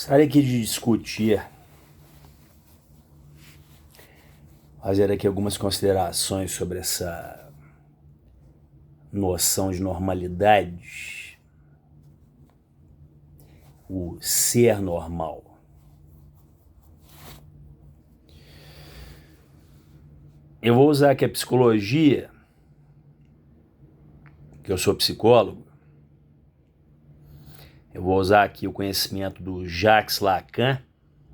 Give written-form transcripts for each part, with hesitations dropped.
Gostaria aqui de discutir, fazer aqui algumas considerações sobre essa noção de normalidade, o ser normal. Eu vou usar aqui a psicologia, que eu sou psicólogo. Eu vou usar aqui o conhecimento do Jacques Lacan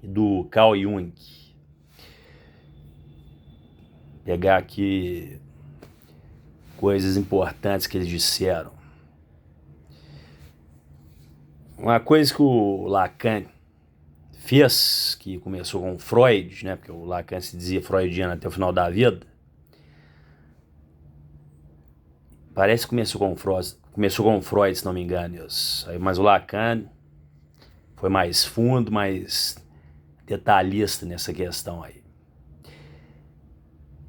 e do Carl Jung. Pegar aqui coisas importantes que eles disseram. Uma coisa que o Lacan fez, que começou com Freud, né? Porque o Lacan se dizia freudiano até o final da vida. Parece que começou com Freud, se não me engano, isso. Mas o Lacan foi mais fundo, mais detalhista nessa questão aí.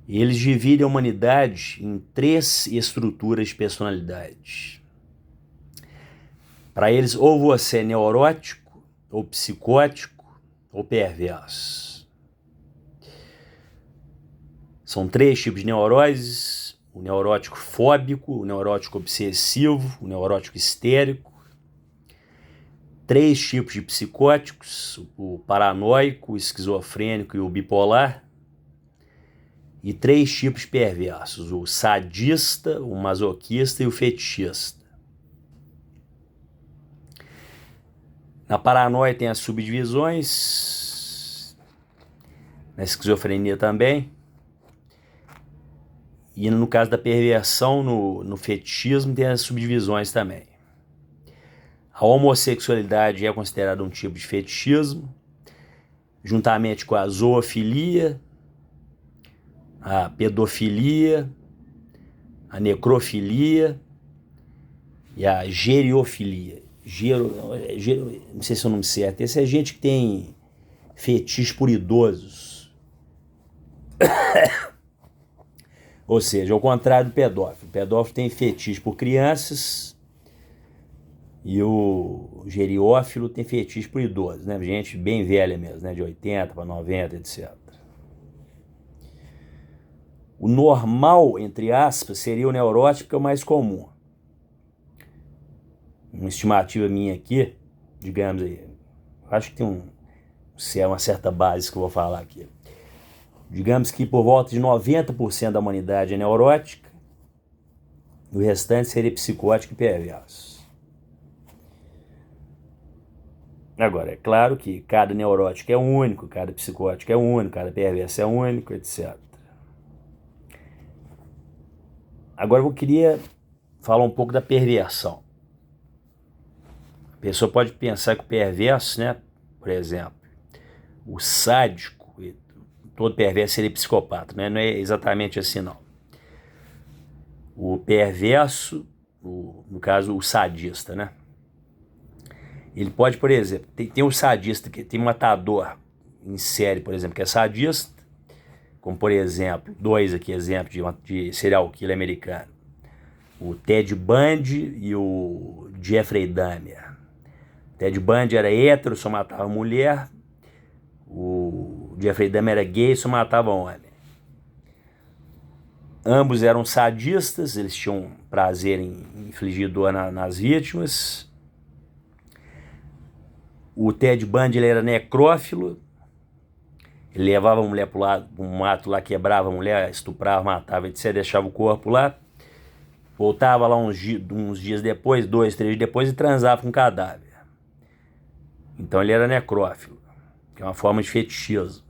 E eles dividem a humanidade em 3 estruturas de personalidade. Para eles, ou você é neurótico, ou psicótico, ou perverso. São 3 tipos de neuroses: o neurótico fóbico, o neurótico obsessivo, o neurótico histérico. 3 tipos de psicóticos: o paranoico, o esquizofrênico e o bipolar. E 3 tipos de perversos: o sadista, o masoquista e o fetichista. Na paranoia tem as subdivisões, na esquizofrenia também. E no caso da perversão, no fetichismo, tem as subdivisões também. A homossexualidade é considerada um tipo de fetichismo, juntamente com a zoofilia, a pedofilia, a necrofilia e a geriofilia. Não sei se é o nome certo. Esse é gente que tem fetiche por idosos. Ou seja, ao contrário do pedófilo. O pedófilo tem fetiche por crianças e o geriófilo tem fetiche por idosos, né? Gente bem velha mesmo, né? De 80 para 90, etc. O normal, entre aspas, seria o neurótico, que é o mais comum. Uma estimativa minha aqui, digamos aí, acho que tem uma certa base que eu vou falar aqui. Digamos que por volta de 90% da humanidade é neurótica, e o restante seria psicótico e perverso. Agora, é claro que cada neurótico é único, cada psicótico é único, cada perverso é único, etc. Agora eu queria falar um pouco da perversão. A pessoa pode pensar que o perverso, né, por exemplo, o sádico, todo perverso seria psicopata, né? Não é exatamente assim, não. O perverso, no caso, o sadista, né? Ele pode, por exemplo, tem um sadista, que tem um matador em série, por exemplo, que é sadista, como, por exemplo, 2 aqui exemplos de serial killer americano. O Ted Bundy e o Jeffrey Dahmer. O Ted Bundy era hétero, só matava mulher. O Jeffrey Dahmer era gay, só matava homem. Ambos eram sadistas, eles tinham prazer em infligir dor nas vítimas. O Ted Bundy ele era necrófilo. Ele levava a mulher para um mato lá, quebrava a mulher, estuprava, matava, etc. Deixava o corpo lá. Voltava lá uns dias depois, 2, 3 dias depois, e transava com o cadáver. Então ele era necrófilo, que é uma forma de fetichismo.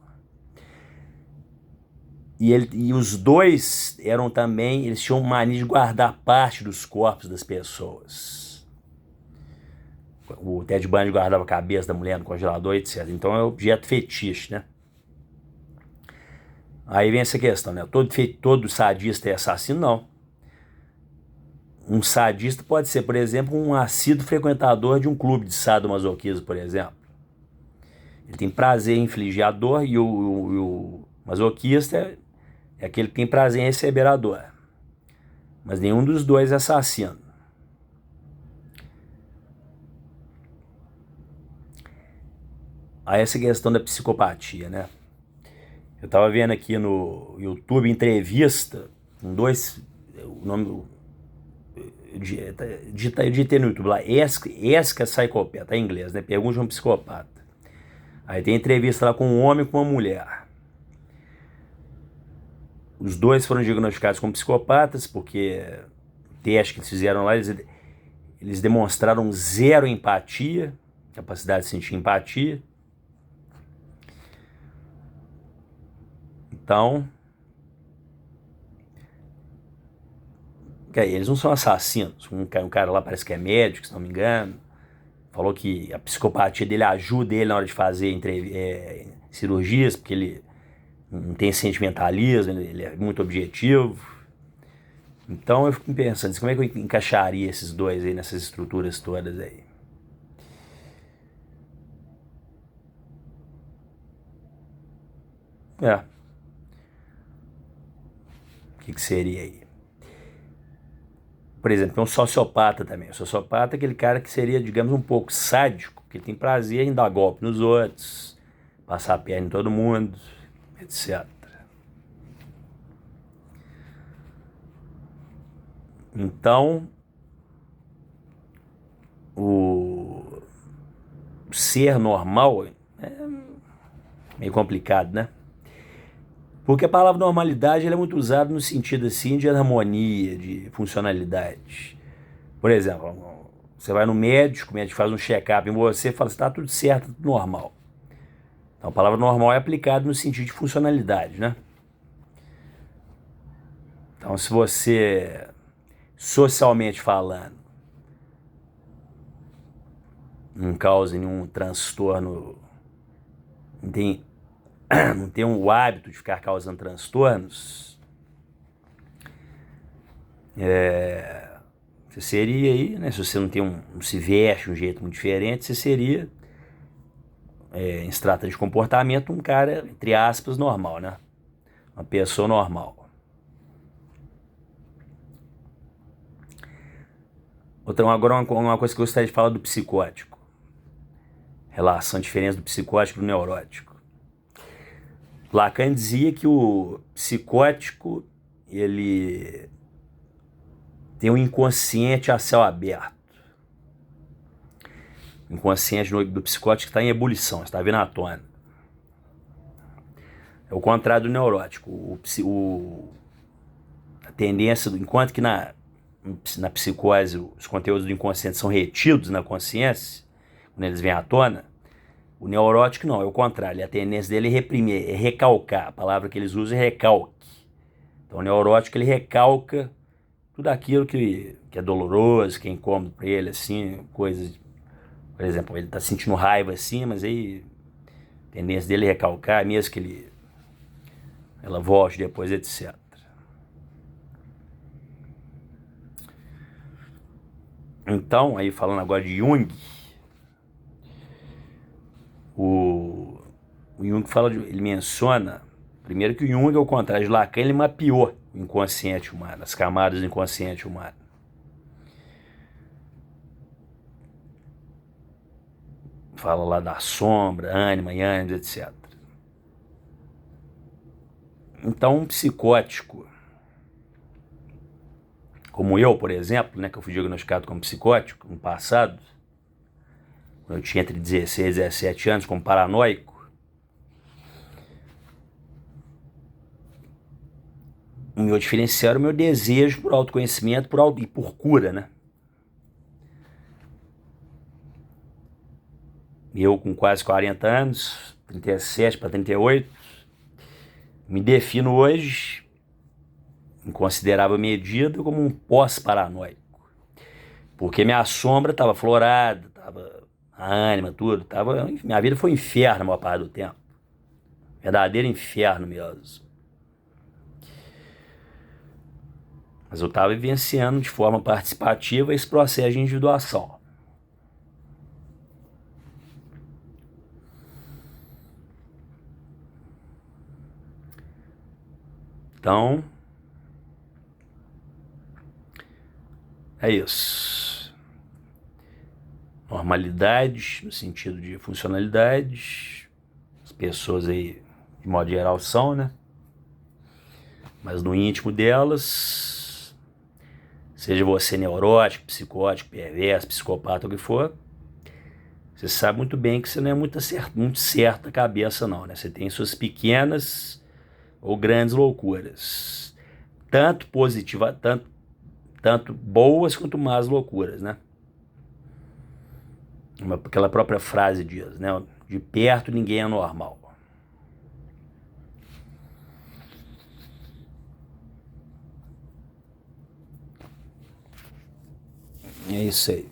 E os dois eram também, eles tinham mania de guardar parte dos corpos das pessoas. O Ted Bundy guardava a cabeça da mulher no congelador, etc. Então é objeto fetiche, né? Aí vem essa questão, né? Todo sadista é assassino? Não. Um sadista pode ser, por exemplo, um assíduo frequentador de um clube de sadomasoquismo, por exemplo. Ele tem prazer em infligir a dor, e o masoquista é aquele que tem prazer em receber a dor. Mas nenhum dos dois é assassino. a essa questão da psicopatia, né? Eu estava vendo aqui no YouTube entrevista com dois, o nome, digitei no YouTube lá, Ask a Psychopath, tá em inglês, né? Pergunte a um psicopata. Aí tem entrevista lá com um homem e com uma mulher. Os dois foram diagnosticados como psicopatas porque o teste que eles fizeram lá, eles demonstraram zero empatia, capacidade de sentir empatia. Então, eles não são assassinos. Um cara lá parece que é médico, se não me engano. Falou que a psicopatia dele ajuda ele na hora de fazer cirurgias, porque ele não tem sentimentalismo, ele é muito objetivo. Então eu fico pensando, como é que eu encaixaria esses dois aí nessas estruturas todas aí? É. O que seria aí? Por exemplo, tem um sociopata também. O sociopata é aquele cara que seria, digamos, um pouco sádico, que tem prazer em dar golpe nos outros, passar a perna em todo mundo, etc. Então, o ser normal é meio complicado, né? Porque a palavra normalidade ela é muito usada no sentido assim de harmonia, de funcionalidade. Por exemplo, você vai no médico, o médico faz um check-up em você e fala assim, tá tudo certo, tudo normal. Então a palavra normal é aplicada no sentido de funcionalidade, né? Então se você, socialmente falando, não causa nenhum transtorno, não tem, não tem o hábito de ficar causando transtornos, você seria aí, né? Se você não tem não se veste de um jeito muito diferente, você seria, em se trata de comportamento, um cara, entre aspas, normal, né? Uma pessoa normal. Agora uma coisa que eu gostaria de falar do psicótico. Relação, diferença do psicótico e do neurótico. Lacan dizia que o psicótico, ele tem um inconsciente a céu aberto. O inconsciente do psicótico está em ebulição, está vindo à tona. É o contrário do neurótico. A tendência, enquanto que na psicose os conteúdos do inconsciente são retidos na consciência, quando eles vêm à tona, o neurótico não, é o contrário. A tendência dele é reprimir, é recalcar. A palavra que eles usam é recalque. Então o neurótico ele recalca tudo aquilo que é doloroso, que é incômodo para ele, assim, coisas. Por exemplo, ele está sentindo raiva assim, mas aí a tendência dele é recalcar, mesmo que ela volte depois, etc. Então, aí falando agora de Jung, o, o Jung ele menciona, primeiro que o Jung, ao contrário de Lacan, ele mapeou o inconsciente humano, as camadas do inconsciente humano. Fala lá da sombra, ânima, ânima, etc. Então, um psicótico, como eu, por exemplo, né, que eu fui diagnosticado como psicótico no passado, quando eu tinha entre 16 e 17 anos, como paranoico, o meu diferencial era o meu desejo por autoconhecimento e por cura, né? Eu com quase 40 anos, 37 para 38, me defino hoje, em considerável medida, como um pós-paranoico. Porque minha sombra estava florada, estava a ânima, tudo. Minha vida foi um inferno a maior parte do tempo. Verdadeiro inferno mesmo. Mas eu estava vivenciando de forma participativa esse processo de individuação. Então, é isso. normalidades, no sentido de funcionalidades. As pessoas aí, de modo geral, são, né? Mas no íntimo delas, seja você neurótico, psicótico, perverso, psicopata, o que for, você sabe muito bem que você não é muito certa a cabeça, não, né? Você tem suas pequenas ou grandes loucuras. Tanto positiva, tanto boas quanto más loucuras, né? Aquela própria frase diz, né? De perto ninguém é normal. É isso aí.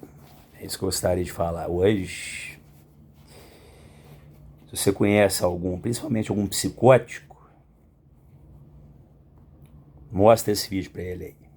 É isso que eu gostaria de falar hoje. Se você conhece algum, principalmente algum psicótico, mostra esse vídeo para ele aí.